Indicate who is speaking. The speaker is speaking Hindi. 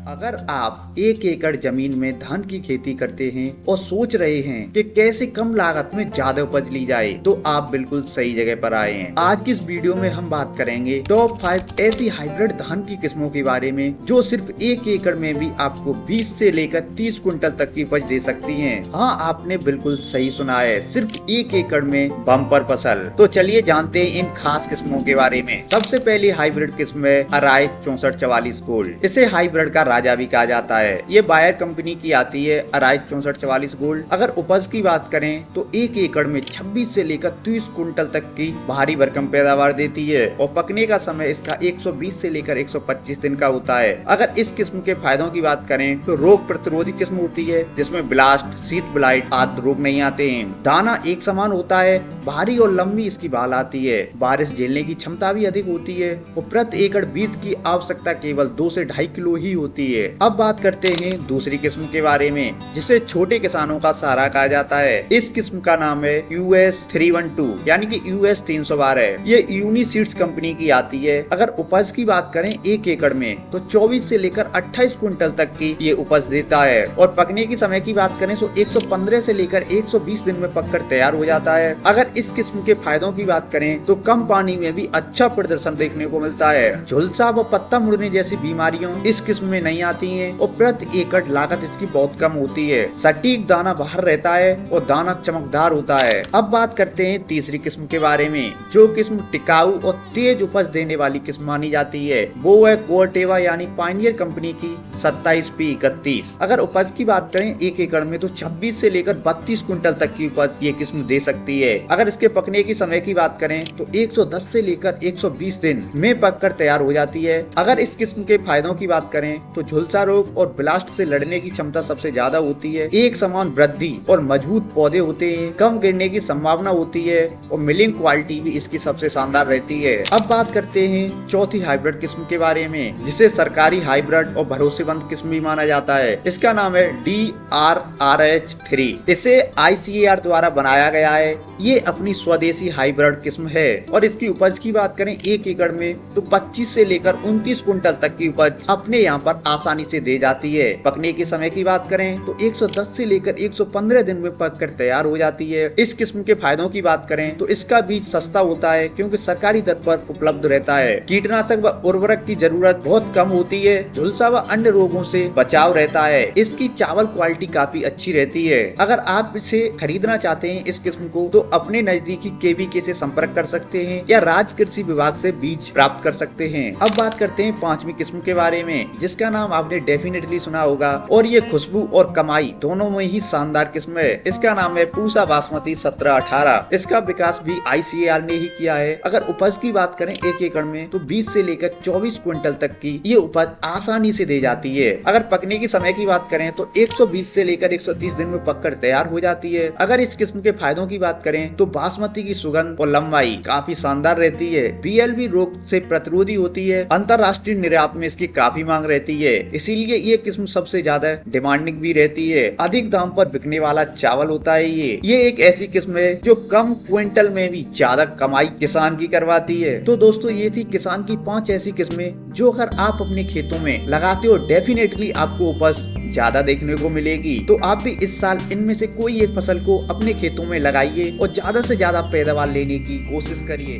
Speaker 1: अगर आप 1 एकड़ जमीन में धान की खेती करते हैं और सोच रहे हैं कि कैसे कम लागत में ज्यादा उपज ली जाए, तो आप बिल्कुल सही जगह पर आए हैं। आज की इस वीडियो में हम बात करेंगे टॉप 5 ऐसी हाइब्रिड धान की किस्मों के बारे में जो सिर्फ 1 एकड़ में भी आपको 20 से लेकर 30 कुंटल तक की उपज दे सकती हैं। हाँ, आपने बिल्कुल सही सुना है, सिर्फ 1 एकड़ में बम्पर फसल। तो चलिए जानते हैं इन खास किस्मों के बारे में। सबसे पहली हाइब्रिड किस्म है अराइज 6444 गोल्ड। इसे हाइब्रिड का राजा भी कहा जाता है। ये बायर कंपनी की आती है अराइज 6444 गोल्ड। अगर उपज की बात करें तो 1 एकड़ में 26 से लेकर 30 कुंटल तक की भारी भरकम पैदावार देती है और पकने का समय इसका 120 से लेकर 125 दिन का होता है। अगर इस किस्म के फायदों की बात करें तो रोग प्रतिरोधी किस्म होती है जिसमें ब्लास्ट, शीत ब्लाइट आदि रोग नहीं आते हैं। दाना एक समान होता है, भारी और लंबी इसकी बाल आती है, बारिश झेलने की क्षमता भी अधिक होती है और प्रति एकड़ बीज की आवश्यकता केवल 2 से 2.5 किलो ही होती है। अब बात करते हैं दूसरी किस्म के बारे में जिसे छोटे किसानों का सहारा कहा जाता है। इस किस्म का नाम है US 312 यानी कि US 312। ये यूनिसीड्स कंपनी की आती है। अगर उपज की बात करें 1 एकड़ में तो 24 से लेकर 28 कुंटल तक की ये उपज देता है और पकने की समय की बात करें तो 115 से लेकर 120 दिन में पककर तैयार हो जाता है। अगर इस किस्म के फायदों की बात करें तो कम पानी में भी अच्छा प्रदर्शन देखने को मिलता है। झुलसा व पत्ता मुड़ने जैसी बीमारियों इस किस्म में नहीं आती हैं और प्रति एकड़ लागत इसकी बहुत कम होती है। सटीक दाना बाहर रहता है और दाना चमकदार होता है। अब बात करते हैं तीसरी किस्म के बारे में जो किस्म टिकाऊ और तेज उपज देने वाली किस्म मानी जाती है। वो है कोर्टेवा यानी पायनियर कंपनी की 27P31। अगर उपज की बात करें 1 एकड़ में तो 26 से लेकर 32 कुंटल तक की उपज ये किस्म दे सकती है। अगर इसके पकने की समय की बात करें तो 110 से लेकर 120 दिन में पककर तैयार हो जाती है। अगर इस किस्म के फायदों की बात करें तो झुलसा रोग और ब्लास्ट से लड़ने की क्षमता सबसे ज्यादा होती है। एक समान वृद्धि और मजबूत पौधे होते हैं, कम गिरने की संभावना होती है और मिलिंग क्वालिटी भी इसकी सबसे शानदार रहती है। अब बात करते हैं चौथी हाइब्रिड किस्म के बारे में जिसे सरकारी हाइब्रिड और भरोसेमंद किस्म भी माना जाता है। इसका नाम है DRRH3। इसे ICAR द्वारा बनाया गया है। ये अपनी स्वदेशी हाइब्रिड किस्म है और इसकी उपज की बात करें 1 एकड़ में तो 25 से लेकर 29 कुंटल तक की उपज अपने यहाँ पर आसानी से दे जाती है। पकने के समय की बात करें तो 110 से लेकर 115 दिन में पककर तैयार हो जाती है। इस किस्म के फायदों की बात करें तो इसका बीज सस्ता होता है क्योंकि सरकारी दर पर उपलब्ध रहता है। कीटनाशक व उर्वरक की जरूरत बहुत कम होती है। झुलसा व अन्य रोगों से बचाव रहता है। इसकी चावल क्वालिटी काफी अच्छी रहती है। अगर आप इसे खरीदना चाहते हैं इस किस्म को तो अपने नजदीकी KVK से संपर्क कर सकते हैं या राज्य कृषि विभाग से बीज प्राप्त कर सकते हैं। अब बात करते हैं पांचवी किस्म के बारे में जिसका नाम आपने डेफिनेटली सुना होगा और ये खुशबू और कमाई दोनों में ही शानदार किस्म है। इसका नाम है पूसा बासमती 1718। इसका विकास भी ICAR ने ही किया है। अगर उपज की बात करें 1 एकड़ में तो 20 से लेकर 24 कुंटल तक की ये उपज आसानी से दे जाती है। अगर पकने की समय की बात करें तो 120 से लेकर 130 दिन में पककर तैयार हो जाती है। अगर इस किस्म के फायदों की बात करें तो बासमती की सुगंध और लंबाई काफी शानदार रहती है। BLV रोग से प्रतिरोधी होती है। अंतरराष्ट्रीय निर्यात में इसकी काफी मांग रहती है, इसीलिए ये किस्म सबसे ज्यादा डिमांडिंग भी रहती है। अधिक दाम पर बिकने वाला चावल होता है। ये एक ऐसी किस्म है जो कम क्विंटल में भी ज्यादा कमाई किसान की करवाती है। तो दोस्तों ये थी किसान की 5 ऐसी किस्में जो अगर आप अपने खेतों में लगाते हो डेफिनेटली आपको उपज ज्यादा देखने को मिलेगी। तो आप भी इस साल इनमें से कोई एक फसल को अपने खेतों में लगाइए और ज्यादा से ज्यादा पैदावार लेने की कोशिश करिए।